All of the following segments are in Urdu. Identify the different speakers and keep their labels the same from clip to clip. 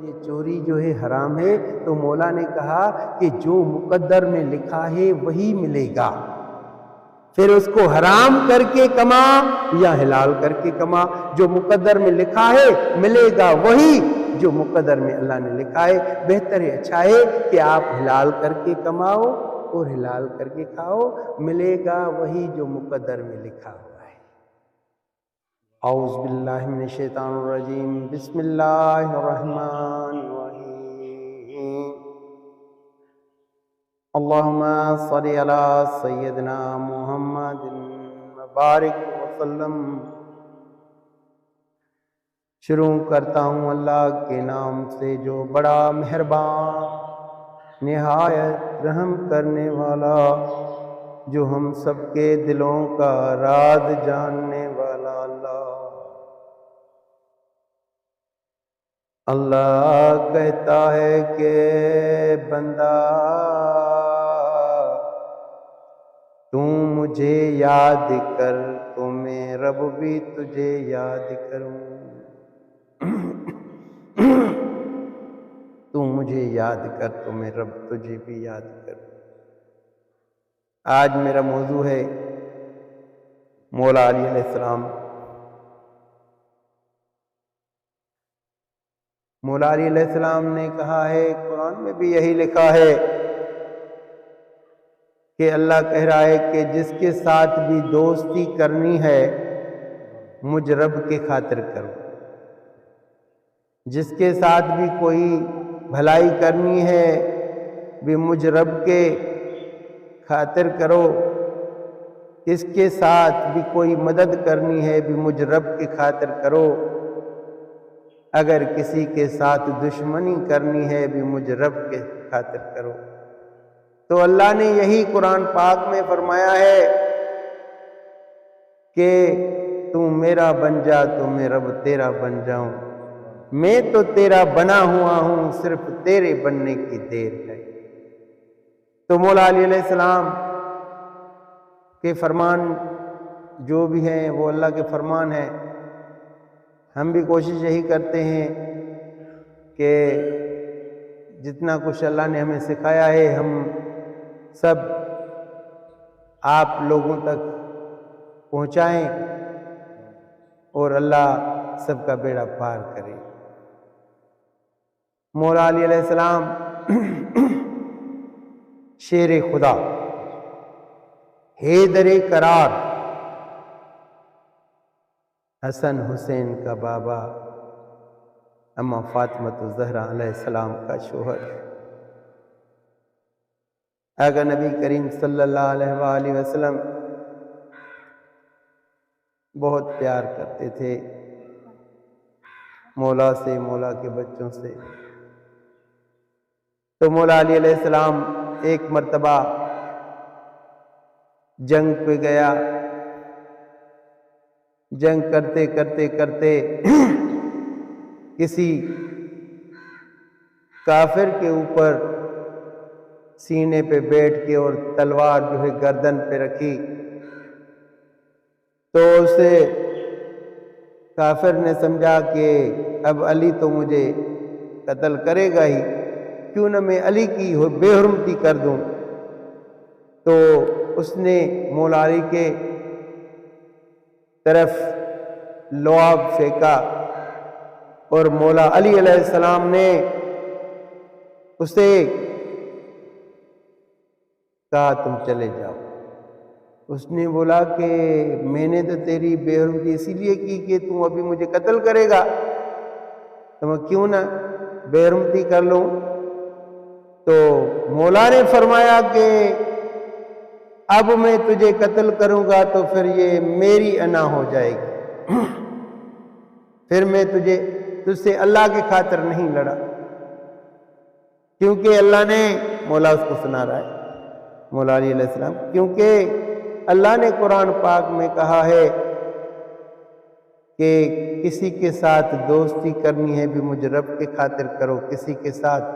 Speaker 1: یہ چوری جو ہے حرام ہے، تو مولا نے کہا کہ جو مقدر میں لکھا ہے وہی ملے گا، پھر اس کو حرام کر کے کما یا حلال کر کے کما، جو مقدر میں لکھا ہے ملے گا وہی جو مقدر میں اللہ نے لکھا ہے۔ بہتر ہے، اچھا ہے کہ آپ حلال کر کے کماؤ اور حلال کر کے کھاؤ، ملے گا وہی جو مقدر میں لکھا ہوا ہے۔ اعوذ باللہ من الشیطان الرجیم، بسم اللہ الرحمن الرحیم۔ اللہم صلی علی سیدنا محمد مبارک وسلم۔ شروع کرتا ہوں اللہ کے نام سے جو بڑا مہربان، نہایت رحم کرنے والا، جو ہم سب کے دلوں کا راز جاننے والا اللہ کہتا ہے کہ بندہ تو مجھے یاد کر تو میں رب بھی تجھے یاد کروں، تو مجھے یاد کر تو میں رب تجھے بھی یاد کروں۔ آج میرا موضوع ہے مولا علی علیہ السلام۔ مولا علی علیہ السلام نے کہا ہے، قرآن میں بھی یہی لکھا ہے کہ اللہ کہہ رہا ہے کہ جس کے ساتھ بھی دوستی کرنی ہے مجھ رب کے خاطر کرو، جس کے ساتھ بھی کوئی بھلائی کرنی ہے بھی مجھ رب کے خاطر کرو، اس کے ساتھ بھی کوئی مدد کرنی ہے بھی مجھ رب کے خاطر کرو، اگر کسی کے ساتھ دشمنی کرنی ہے بھی مجھ رب کے خاطر کرو۔ تو اللہ نے یہی قرآن پاک میں فرمایا ہے کہ تو میرا بن جا تو میں رب تیرا بن جاؤں، میں تو تیرا بنا ہوا ہوں، صرف تیرے بننے کی دیر ہے۔ تو مولا علی علیہ السلام کے فرمان جو بھی ہیں وہ اللہ کے فرمان ہیں۔ ہم بھی کوشش یہی کرتے ہیں کہ جتنا کچھ اللہ نے ہمیں سکھایا ہے ہم سب آپ لوگوں تک پہنچائیں اور اللہ سب کا بیڑا پار کرے۔ مولا علی علیہ السلام شیر خدا، حیدر قرار، حسن حسین کا بابا، اما فاطمۃ الزہرا علیہ السلام کا شوہر، آقا نبی کریم صلی اللہ علیہ وآلہ وسلم بہت پیار کرتے تھے مولا سے، مولا کے بچوں سے۔ تو مولا علی علیہ السلام ایک مرتبہ جنگ پہ گیا، جنگ کرتے کرتے کرتے کسی کافر کے اوپر سینے پہ بیٹھ کے اور تلوار جو ہے گردن پہ رکھی، تو اسے کافر نے سمجھا کہ اب علی تو مجھے قتل کرے گا ہی، کیوں نہ میں علی کی بے حرمتی کر دوں۔ تو اس نے مولا علی کے طرف لعاب پھینکا اور مولا علی علیہ السلام نے اسے کہا تم چلے جاؤ۔ اس نے بولا کہ میں نے تو تیری بے حرمتی اسی لیے کی کہ تم ابھی مجھے قتل کرے گا، تو میں کیوں نہ بے حرمتی کر لوں۔ تو مولا نے فرمایا کہ اب میں تجھے قتل کروں گا تو پھر یہ میری انا ہو جائے گی، پھر میں تجھ سے اللہ کی خاطر نہیں لڑا، کیونکہ اللہ نے، مولا اس کو سنا رہا ہے مولا علی علیہ السلام، کیونکہ اللہ نے قرآن پاک میں کہا ہے کہ کسی کے ساتھ دوستی کرنی ہے بھی مجھ رب کے خاطر کرو، کسی کے ساتھ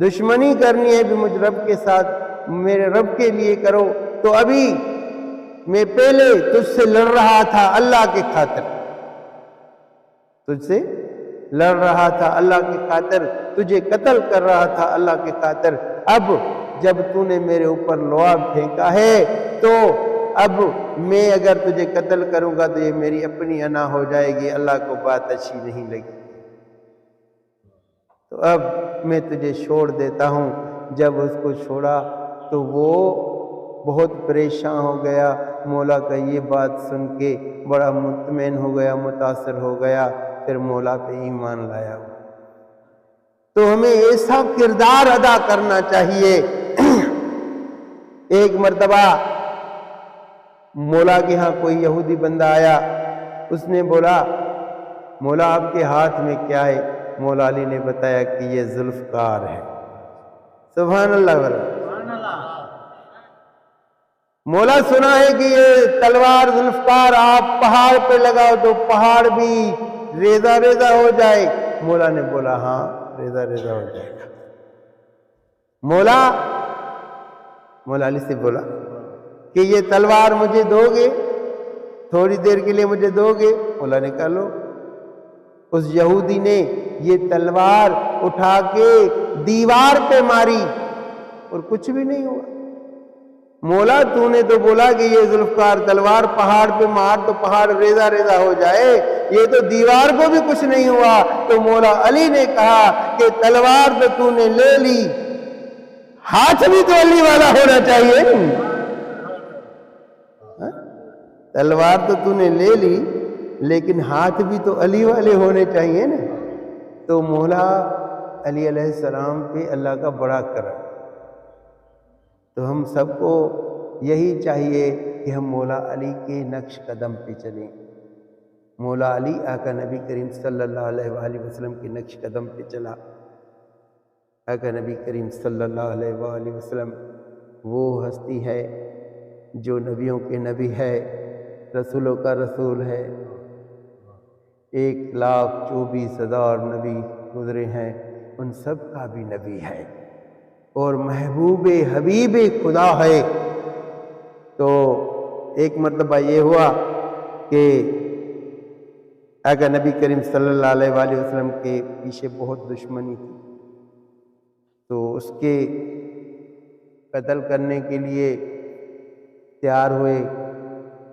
Speaker 1: دشمنی کرنی ہے بھی مجھ رب کے ساتھ میرے رب کے لیے کرو۔ تو ابھی میں پہلے تجھ سے لڑ رہا تھا اللہ کے خاطر، تجھ سے لڑ رہا تھا اللہ کی خاطر، تجھے قتل کر رہا تھا اللہ کی خاطر، اب جب تو نے میرے اوپر لعاب پھینکا ہے تو اب میں اگر تجھے قتل کروں گا تو یہ میری اپنی انا ہو جائے گی، اللہ کو بات اچھی نہیں لگی، تو اب میں تجھے چھوڑ دیتا ہوں۔ جب اس کو چھوڑا تو وہ بہت پریشان ہو گیا، مولا کا یہ بات سن کے بڑا مطمئن ہو گیا، متاثر ہو گیا، پھر مولا پہ ایمان لایا۔ تو ہمیں ایسا کردار ادا کرنا چاہیے۔ ایک مرتبہ مولا کے ہاں کوئی یہودی بندہ آیا، اس نے بولا مولا آپ کے ہاتھ میں کیا ہے؟ مولا علی نے بتایا کہ یہ ذوالفقار ہے۔ سبحان اللہ مولا سنا ہے کہ یہ تلوار ذوالفقار آپ پہاڑ پہ لگاؤ تو پہاڑ بھی ریزہ ریزہ ہو جائے۔ مولا نے بولا ہاں ریزہ ریزہ ہو جائے گا۔ مولا علی سے بولا کہ یہ تلوار مجھے دو گے، تھوڑی دیر کے لیے مجھے دو گے؟ مولا نے کہا لو۔ اس یہودی نے یہ تلوار اٹھا کے دیوار پہ ماری اور کچھ بھی نہیں ہوا۔ مولا تو نے تو بولا کہ یہ ذوالفقار تلوار پہاڑ پہ مار تو پہاڑ ریزہ ریزہ ہو جائے، یہ تو دیوار کو بھی کچھ نہیں ہوا۔ تو مولا علی نے کہا کہ تلوار تو نے لے لی، ہاتھ بھی تو علی والا ہونا چاہیے۔ تلوار تو نے لے لی لیکن ہاتھ بھی تو علی والے ہونے چاہیے نا۔ تو مولا علی علیہ السلام پہ اللہ کا بڑا کرم۔ تو ہم سب کو یہی چاہیے کہ ہم مولا علی کے نقش قدم پہ چلیں۔ مولا علی آقا نبی کریم صلی اللہ علیہ وآلہ وسلم کے نقش قدم پہ چلا۔ آقا نبی کریم صلی اللہ علیہ وآلہ وسلم وہ ہستی ہے جو نبیوں کے نبی ہے، رسولوں کا رسول ہے۔ 1,24,000 نبی گزرے ہیں، ان سب کا بھی نبی ہے اور محبوب حبیب خدا ہے۔ تو ایک مرتبہ یہ ہوا کہ آقا نبی کریم صلی اللہ علیہ وآلہ وسلم کے پیچھے بہت دشمنی تھی، تو اس کے قتل کرنے کے لیے تیار ہوئے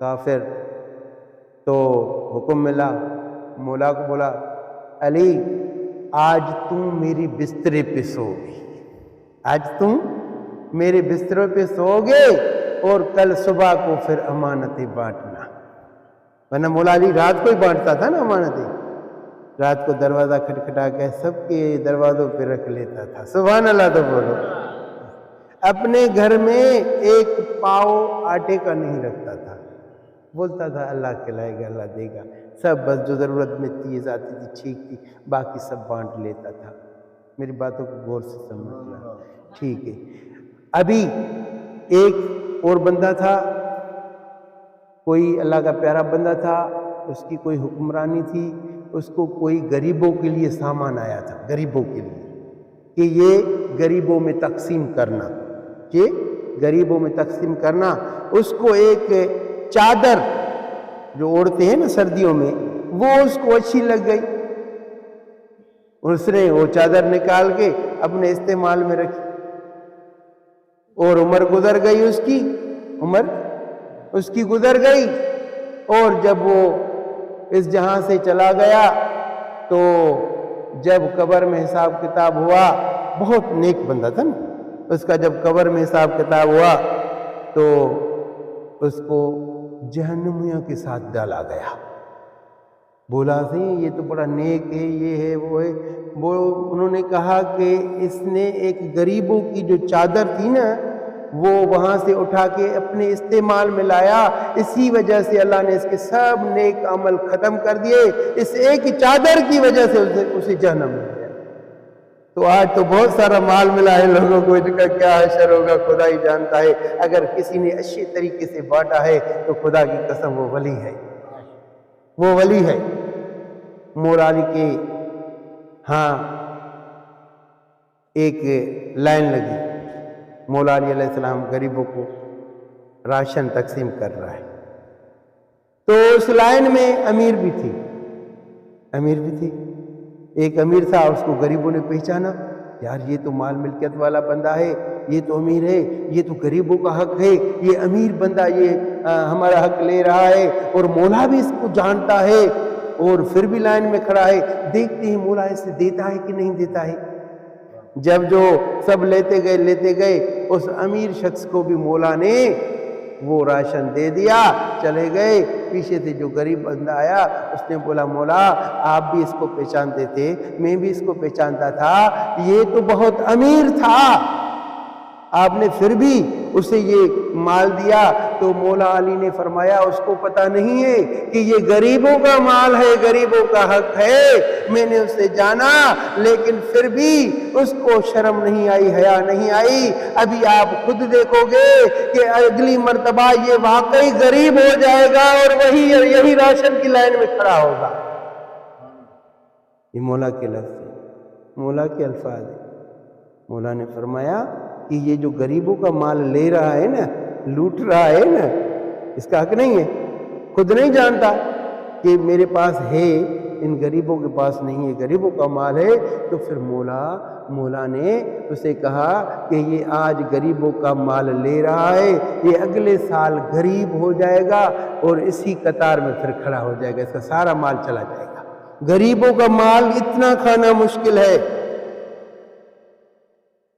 Speaker 1: کافر۔ تو حکم ملا، مولا کو بولا علی آج تم میری بسترے پہ سو گے، آج تم میرے بسترے پہ سو گے اور کل صبح کو پھر امانتیں بانٹنا۔ ورنہ مولا علی رات کو ہی بانٹتا تھا نا امانتیں، رات کو دروازہ کھٹکھٹا کے سب کے دروازوں پہ رکھ لیتا تھا۔ سبحان اللہ تو بولو۔ اپنے گھر میں ایک پاؤ آٹے کا نہیں رکھتا تھا، بولتا تھا اللہ کھلائے گا اللہ دے گا، سب بس جو ضرورت میں چیز آتی تھی ٹھیک تھی، باقی سب بانٹ لیتا تھا۔ میری باتوں کو غور سے سمجھنا، ٹھیک ہے۔ ابھی ایک اور بندہ تھا، کوئی اللہ کا پیارا بندہ تھا، اس کی کوئی حکمرانی تھی، اس کو کوئی غریبوں کے لیے سامان آیا تھا، غریبوں کے لیے کہ یہ غریبوں میں تقسیم کرنا، کہ غریبوں میں تقسیم کرنا۔ اس کو ایک چادر جو اوڑھتے ہیں نا سردیوں میں، وہ اس کو اچھی لگ گئی، اس نے وہ چادر نکال کے اپنے استعمال میں رکھی، اور عمر گزر گئی، اس کی عمر اس کی گزر گئی، اور جب وہ اس جہاں سے چلا گیا تو جب قبر میں حساب کتاب ہوا، بہت نیک بندہ تھا نا، اس کا جب قبر میں حساب کتاب ہوا تو اس کو جہنمیوں کے ساتھ ڈالا گیا۔ بولا سی یہ تو بڑا نیک ہے، یہ ہے وہ ہے، وہ انہوں نے کہا کہ اس نے ایک غریبوں کی جو چادر تھی نا وہ وہاں سے اٹھا کے اپنے استعمال میں لایا، اسی وجہ سے اللہ نے اس کے سب نیک عمل ختم کر دیے، اس ایک چادر کی وجہ سے اسے جہنم میں گیا۔ تو آج تو بہت سارا مال ملا ہے لوگوں کو، ان کا کیا حشر ہوگا خدا ہی جانتا ہے۔ اگر کسی نے اچھے طریقے سے بانٹا ہے تو خدا کی قسم وہ ولی ہے، وہ ولی ہے۔ مولا علی کے ہاں ایک لائن لگی، مولا علی علیہ السلام غریبوں کو راشن تقسیم کر رہا ہے، تو اس لائن میں امیر بھی تھی، امیر بھی تھی۔ ایک امیر تھا، اس کو غریبوں نے پہچانا، یار یہ تو مال ملکیت والا بندہ ہے، یہ تو امیر ہے، یہ تو غریبوں کا حق ہے، یہ امیر بندہ یہ ہمارا حق لے رہا ہے، اور مولا بھی اس کو جانتا ہے اور پھر بھی لائن میں کھڑا ہے، دیکھتے ہیں مولا اسے دیتا ہے کہ نہیں دیتا ہے۔ جب جو سب لیتے گئے اس امیر شخص کو بھی مولا نے وہ راشن دے دیا، چلے گئے۔ پیچھے سے جو غریب بندہ آیا، اس نے بولا مولا آپ بھی اس کو پہچانتے تھے، میں بھی اس کو پہچانتا تھا، یہ تو بہت امیر تھا، آپ نے پھر بھی اسے یہ مال دیا۔ تو مولا علی نے فرمایا اس کو پتہ نہیں ہے کہ یہ غریبوں کا مال ہے، غریبوں کا حق ہے، میں نے اسے جانا لیکن پھر بھی اس کو شرم نہیں آئی، حیا نہیں آئی۔ ابھی آپ خود دیکھو گے کہ اگلی مرتبہ یہ واقعی غریب ہو جائے گا اور یہی راشن کی لائن میں کھڑا ہوگا۔ یہ مولا کے لفظ ہیں، مولا کے الفاظ ہیں۔ مولا نے فرمایا کہ یہ جو غریبوں کا مال لے رہا ہے نا، لوٹ رہا ہے نا، اس کا حق نہیں ہے، خود نہیں جانتا کہ میرے پاس ہے، ان غریبوں کے پاس نہیں ہے، غریبوں کا مال ہے۔ تو پھر مولا نے اسے کہا کہ یہ آج غریبوں کا مال لے رہا ہے، یہ اگلے سال غریب ہو جائے گا اور اسی قطار میں پھر کھڑا ہو جائے گا، اس کا سارا مال چلا جائے گا۔ غریبوں کا مال اتنا کھانا مشکل ہے،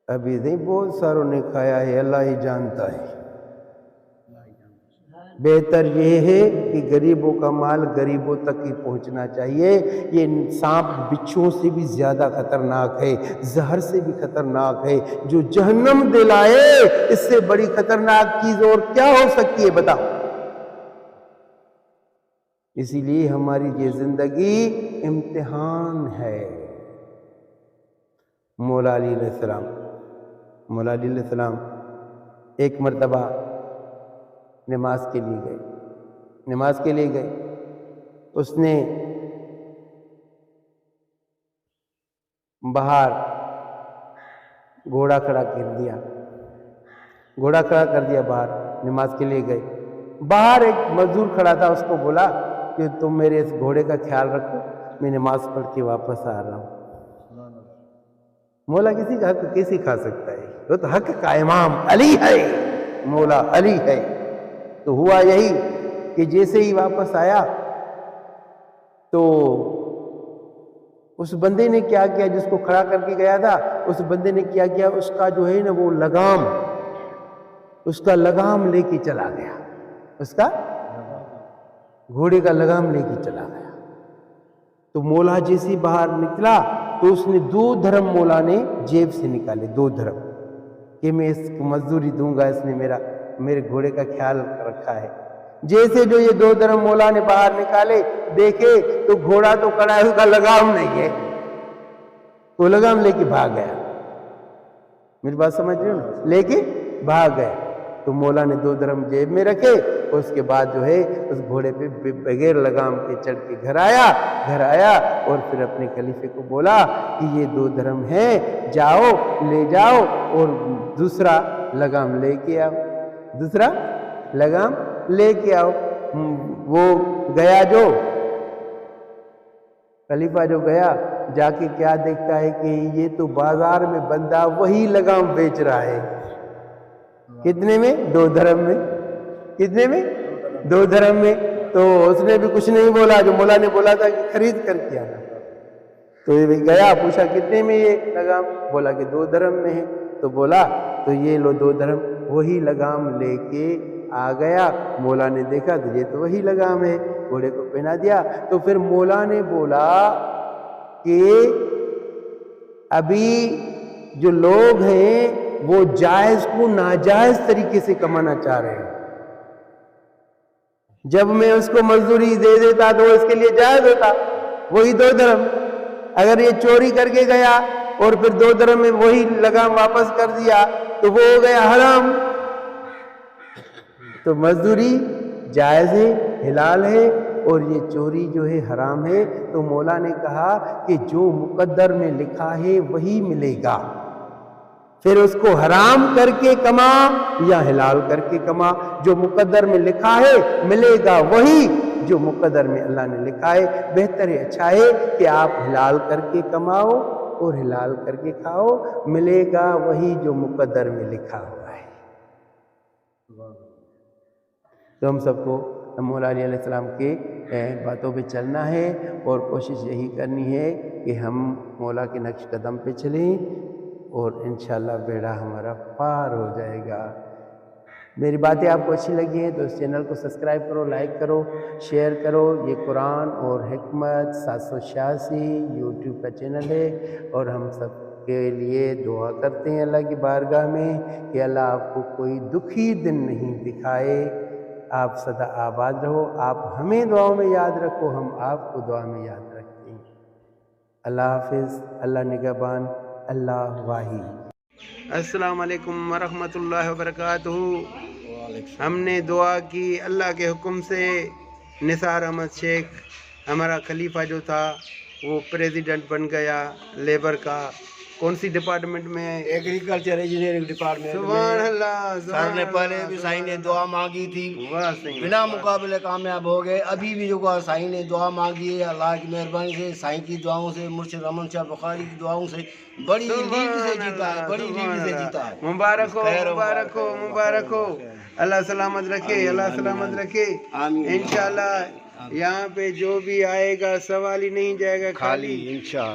Speaker 1: ابھی نہیں بہت ساروں نے کھایا ہے، اللہ ہی جانتا ہے۔ بہتر یہ ہے کہ غریبوں کا مال غریبوں تک ہی پہنچنا چاہیے۔ یہ سانپ بچھوؤں سے بھی زیادہ خطرناک ہے، زہر سے بھی خطرناک ہے، جو جہنم دلائے، اس سے بڑی خطرناک چیز اور کیا ہو سکتی ہے بتاؤ؟ اسی لیے ہماری یہ زندگی امتحان ہے۔ مولا علی علیہ السلام ایک مرتبہ نماز کے لیے گئے، اس نے باہر گھوڑا کھڑا کر دیا باہر، نماز کے لیے گئے۔ باہر ایک مزدور کھڑا تھا، اس کو بولا کہ تم میرے اس گھوڑے کا خیال رکھو، میں نماز پڑھ کے واپس آ رہا ہوں۔ مولا کسی کا حق کیسے کھا سکتا ہے؟ وہ تو حق کا امام علی ہے، مولا علی ہے۔ تو ہوا یہی کہ جیسے ہی واپس آیا تو اس بندے نے کیا کیا، جس کو کھڑا کر کے گیا تھا، اس بندے نے کیا کیا، اس کا جو ہے نا وہ لگام، اس کا لگام لے کے چلا گیا، اس کا گھوڑے کا لگام لے کے چلا گیا۔ تو مولا جیسے باہر نکلا تو اس نے 2 درہم مولا نے جیب سے نکالے، 2 درہم، کہ میں اس کو مزدوری دوں گا، اس نے میرے گھوڑے کا خیال رکھا ہے۔ جیسے جو یہ 2 درہم مولا نے باہر نکالے، دیکھے تو گھوڑا تو کڑا ہے، اس کا لگام نہیں ہے، وہ لگام لے کے بھاگ گیا۔ میری بات سمجھ رہے ہو نا؟ لے کے بھاگ گیا۔ تو مولا نے 2 درہم جیب میں رکھے، اور اس کے بعد جو ہے اس گھوڑے پہ بغیر لگام کے چڑھ کے گھر آیا اور پھر اپنے خلیفے کو بولا کہ یہ 2 درہم ہیں، جاؤ لے جاؤ اور دوسرا لگام لے کے آؤ۔ وہ گیا، جو خلیفہ جو گیا، جا کے کیا دیکھتا ہے کہ یہ تو بازار میں بندہ وہی لگام بیچ رہا ہے۔ کتنے میں؟ 2 درہم میں۔ کتنے میں؟ 2 درہم میں۔ تو اس نے بھی کچھ نہیں بولا، جو مولا نے بولا تھا کہ خرید کر کے آنا۔ تو یہ گیا، پوچھا کتنے میں یہ لگام؟ بولا کہ 2 درہم میں ہے۔ تو بولا تو یہ لو 2 درہم، وہی لگام لے کے آ گیا۔ مولا نے دیکھا تو یہ تو وہی لگام ہے، گھوڑے کو پہنا دیا۔ تو پھر مولا نے بولا کہ ابھی جو لوگ ہیں وہ جائز کو ناجائز طریقے سے کمانا چاہ رہے ہیں۔ جب میں اس کو مزدوری دے دیتا تو اس کے لیے جائز ہوتا، وہی 2 درہم۔ اگر یہ چوری کر کے گیا اور پھر 2 درہم میں وہی لگام واپس کر دیا تو وہ ہو گیا حرام۔ تو مزدوری جائز ہے، حلال ہے، اور یہ چوری جو ہے حرام ہے۔ تو مولا نے کہا کہ جو مقدر میں لکھا ہے وہی ملے گا، پھر اس کو حرام کر کے کما یا حلال کر کے کما، جو مقدر میں لکھا ہے ملے گا وہی، جو مقدر میں اللہ نے لکھا ہے۔ بہتر ہے، اچھا ہے کہ آپ حلال کر کے کماؤ اور حلال کر کے کھاؤ، ملے گا وہی جو مقدر میں لکھا ہوا ہے۔ تو ہم سب کو مولا علی علیہ السلام کے باتوں پہ چلنا ہے اور کوشش یہی کرنی ہے کہ ہم مولا کے نقش قدم پہ چلیں اور انشاءاللہ بیڑا ہمارا پار ہو جائے گا۔ میری باتیں آپ کو اچھی لگی ہیں تو اس چینل کو سبسکرائب کرو، لائک کرو، شیئر کرو۔ یہ قرآن اور حکمت 786 یوٹیوب کا چینل ہے اور ہم سب کے لیے دعا کرتے ہیں اللہ کی بارگاہ میں کہ اللہ آپ کو کوئی دکھی دن نہیں دکھائے۔ آپ سدا آباد رہو، آپ ہمیں دعاؤں میں یاد رکھو، ہم آپ کو دعا میں یاد رکھتے ہیں۔ اللہ حافظ، اللہ نگہبان، اللہ واحد۔ السلام علیکم ورحمۃ اللہ وبرکاتہ۔ ہم نے دعا کی اللہ کے حکم سے، نثار احمد شیخ ہمارا خلیفہ جو تھا وہ پریزیڈنٹ بن گیا لیبر کا۔ کون سی ڈپارٹمنٹ میں؟
Speaker 2: ایگریکلچر انجینئرنگ ڈپارٹمنٹ میں۔
Speaker 1: سبحان اللہ،
Speaker 2: سر نے پہلے بھی سائیں نے دعا مانگی تھی، بنا مقابلے کامیاب ہو گئے۔ ابھی بھی جو سائیں نے دعا مانگی ہے، اللہ کی مہربانی سے، سائیں کی دعاؤں سے، مرشد رحمن شاہ بخاری کی دعاؤں سے بڑی لیڈ سے جیتا ہے، بڑی لیڈ سے جیتا ہے۔
Speaker 1: مبارک ہو، مبارک ہو، مبارک ہو۔ اللہ سلامت رکھے، اللہ سلامت رکھے۔ انشاءاللہ یہاں پہ جو بھی آئے گا سوال ہی نہیں جائے گا خالی۔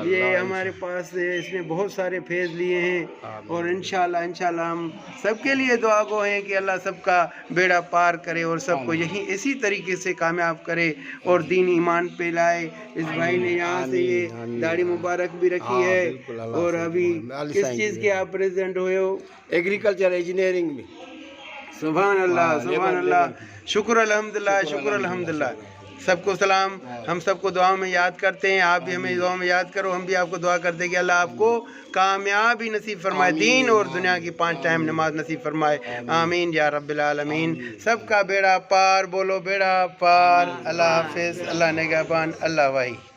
Speaker 1: یہ ہمارے پاس اس نے بہت سارے فیض لیے ہیں اور انشاءاللہ ہم سب کے لیے دعا گو ہیں کہ اللہ سب کا بیڑا پار کرے اور سب کو یہی اسی طریقے سے کامیاب کرے اور دین ایمان پہ لائے۔ اس بھائی نے یہاں سے یہ داڑھی مبارک بھی رکھی ہے۔ اور ابھی کس چیز کے آپ پریزیڈنٹ ہوئے ہو؟
Speaker 2: ایگریکلچر انجینئرنگ میں۔
Speaker 1: سبحان اللہ، سبحان اللہ، شکر الحمدللہ، شکر الحمدللہ۔ سب کو سلام، ہم سب کو دعاؤں میں یاد کرتے ہیں، آپ بھی ہمیں دعاؤں میں یاد کرو، ہم بھی آپ کو دعا کرتے ہیں کہ اللہ آپ کو کامیابی نصیب فرمائے، دین اور دنیا کی 5 ٹائم نماز نصیب فرمائے، آمین یا رب العالمین۔ سب کا بیڑا پار، بولو بیڑا پار۔ اللہ حافظ، اللہ نگہبان، اللہ واحد۔